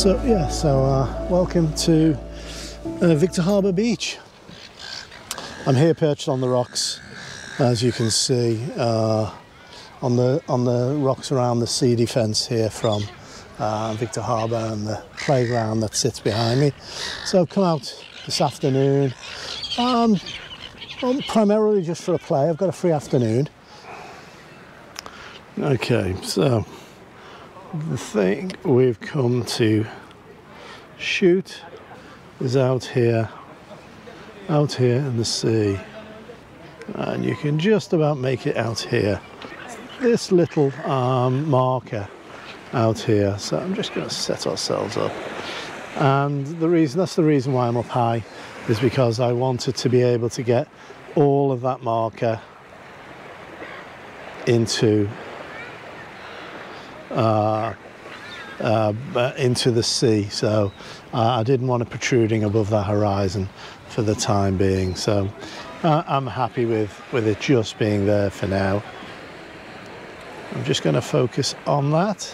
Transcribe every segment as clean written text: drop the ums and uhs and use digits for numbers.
Welcome to Victor Harbour Beach. I'm here perched on the rocks, as you can see, on the rocks around the sea defence here from Victor Harbour and the playground that sits behind me. So I've come out this afternoon, primarily just for a play. I've got a free afternoon. Okay, so the thing we've come to shoot is out here in the sea, and you can just about make it out here. This little marker out here, so I'm just going to set ourselves up, and that's the reason why I'm up high, is because I wanted to be able to get all of that marker into the sea, so I didn't want it protruding above the horizon for the time being, so I'm happy with it just being there for now. I'm just going to focus on that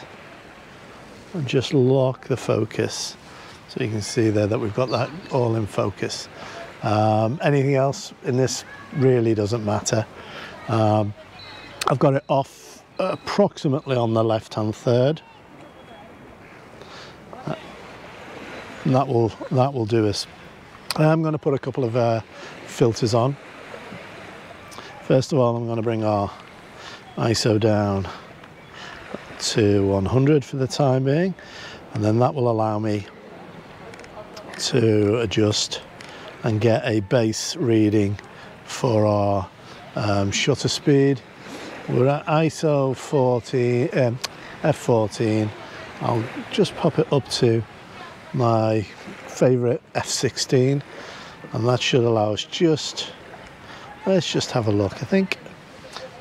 and just lock the focus, so you can see there that we've got that all in focus. Anything else in this really doesn't matter. I've got it off approximately on the left hand third, and that will do us. I'm going to put a couple of filters on. First of all, I'm going to bring our ISO down to 100 for the time being, and then that will allow me to adjust and get a base reading for our shutter speed. We're at ISO 14, f14. I'll just pop it up to my favourite f16, and that should allow us let's just have a look. I think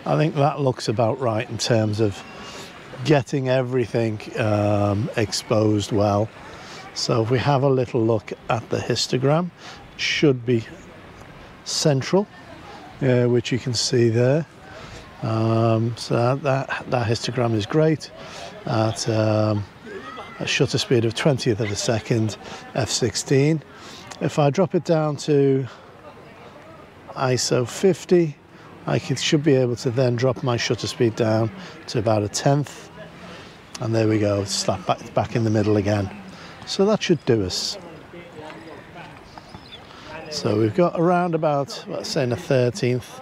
that looks about right in terms of getting everything exposed well. So if we have a little look at the histogram, it should be central, which you can see there. So that histogram is great at a shutter speed of 20th of a second, f16. If I drop it down to ISO 50, I should be able to then drop my shutter speed down to about a 10th, and there we go, slap back in the middle again. So that should do us. So we've got around about, let's say, a 13th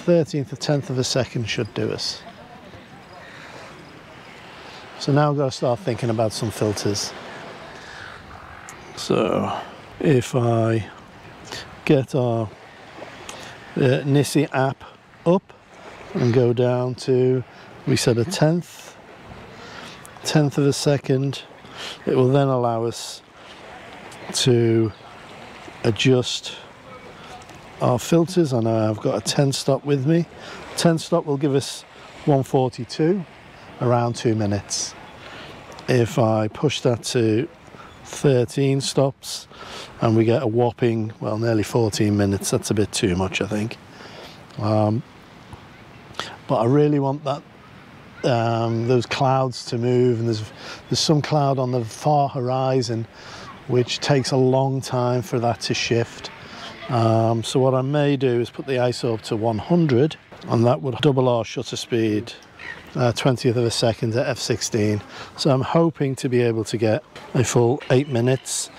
or 10th of a second should do us. So now I've got to start thinking about some filters. So if I get our Nissi app up and go down to, we said, a 10th of a second, it will then allow us to adjust our filters. I know I've got a 10 stop with me. 10 stop will give us 142, around 2 minutes. If I push that to 13 stops and we get a whopping, well, nearly 14 minutes, that's a bit too much, I think. But I really want that those clouds to move, and there's some cloud on the far horizon which takes a long time for that to shift. So what I may do is put the ISO up to 100, and that would double our shutter speed, 20th of a second at f16. So I'm hoping to be able to get a full 8 minutes.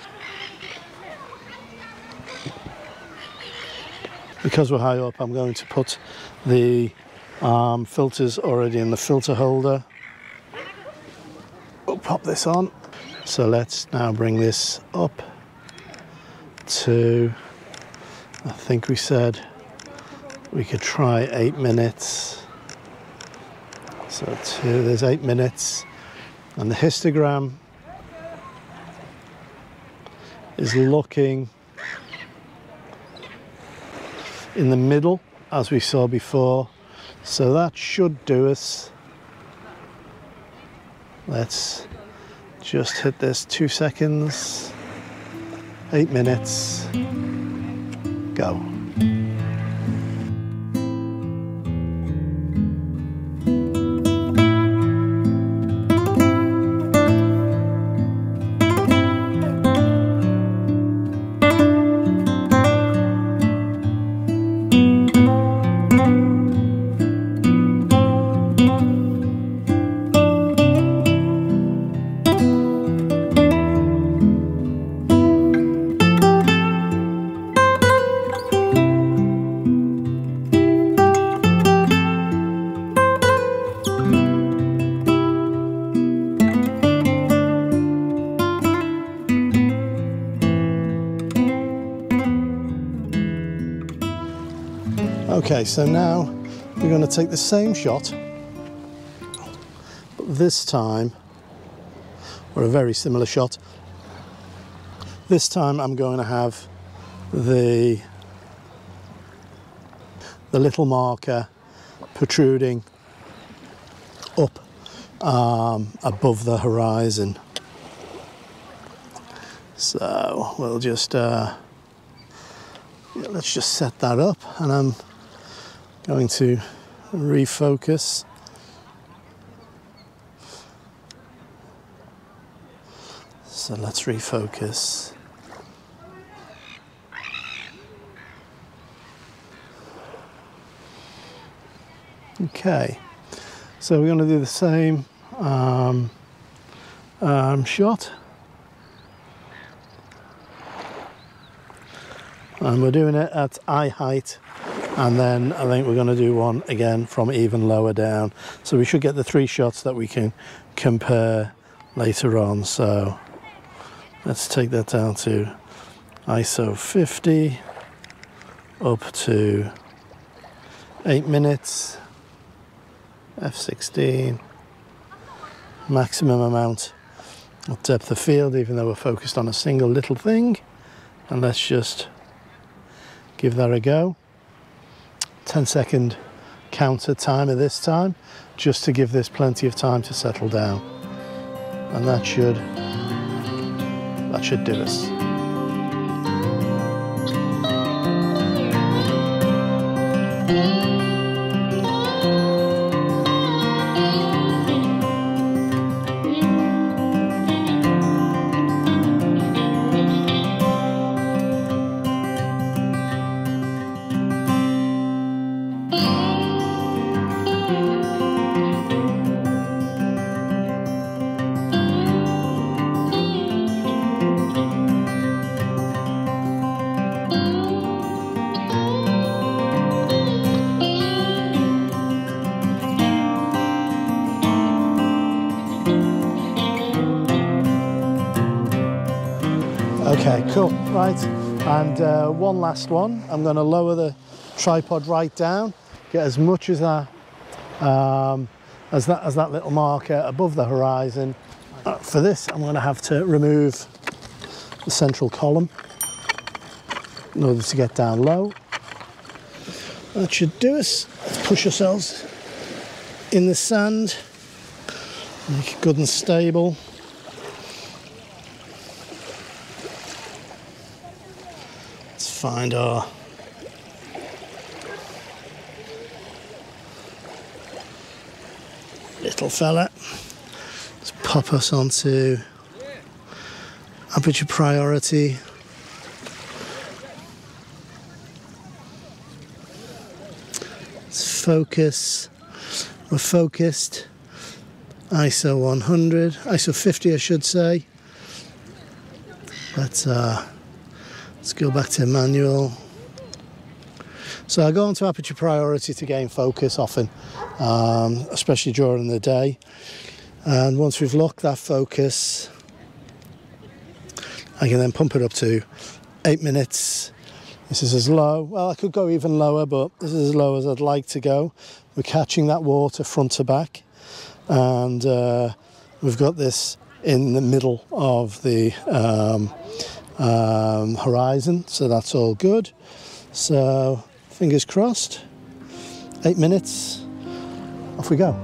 Because we're high up, I'm going to put the filters already in the filter holder. We'll pop this on. So let's now bring this up to, I think we said we could try 8 minutes. So there's 8 minutes, and the histogram is looking in the middle, as we saw before. So that should do us. Let's just hit this, 2 seconds, 8 minutes, go. Okay, so now we're going to take the same shot, but this time, or a very similar shot, this time I'm going to have the little marker protruding up above the horizon. So we'll just let's just set that up, and I'm going to refocus. So let's refocus. Okay, so we're going to do the same shot, and we're doing it at eye height, and then I think we're going to do one again from even lower down, so we should get the 3 shots that we can compare later on. So let's take that down to ISO 50 up to 8 minutes, f16, maximum amount of depth of field, even though we're focused on a single little thing. And let's just give that a go. 10-second counter timer this time, just to give this plenty of time to settle down. And that should do us. Okay, cool, right, and one last one. I'm going to lower the tripod right down, get as much as that little marker above the horizon. For this, I'm going to have to remove the central column in order to get down low. That should do us. Let's push ourselves in the sand, make it good and stable. Find our little fella. Let's pop us onto aperture priority. Let's focus. We're focused. ISO 100, ISO 50 I should say. Let's go back to manual. So I go onto aperture priority to gain focus often, especially during the day. And once we've locked that focus, I can then pump it up to 8 minutes. This is as low, well, I could go even lower, but this is as low as I'd like to go. We're catching that water front to back. And we've got this in the middle of the horizon, so that's all good. So fingers crossed, 8 minutes, off we go.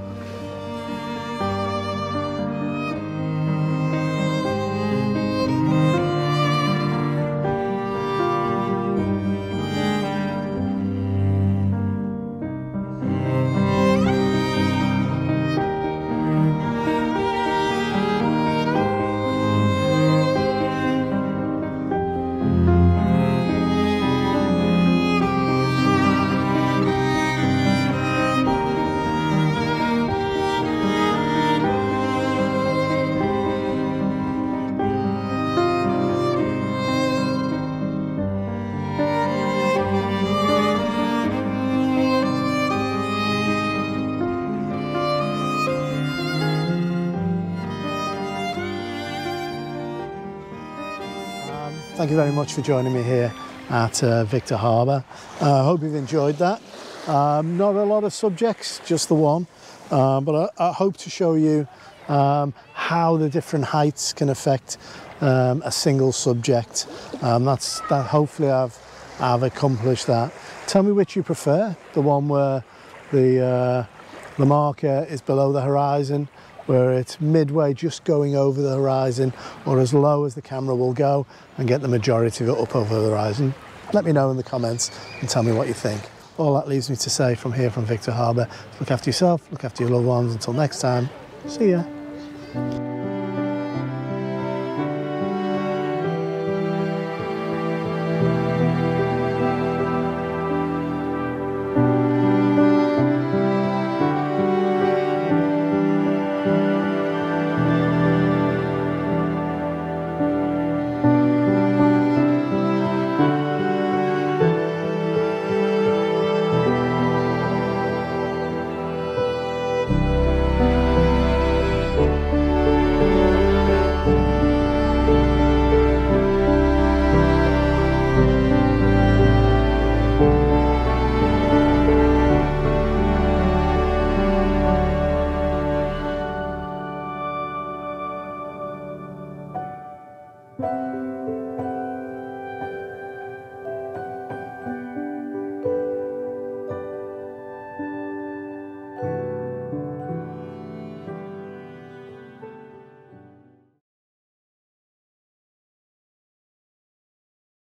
Thank you very much for joining me here at Victor Harbour. I hope you've enjoyed that. Not a lot of subjects, just the one, but I hope to show you how the different heights can affect a single subject. Hopefully I've accomplished that. Tell me which you prefer, the one where the marker is below the horizon, where it's midway just going over the horizon, or as low as the camera will go and get the majority of it up over the horizon. Let me know in the comments and tell me what you think. All that leaves me to say from here, from Victor Harbour, look after yourself, look after your loved ones. Until next time, see ya.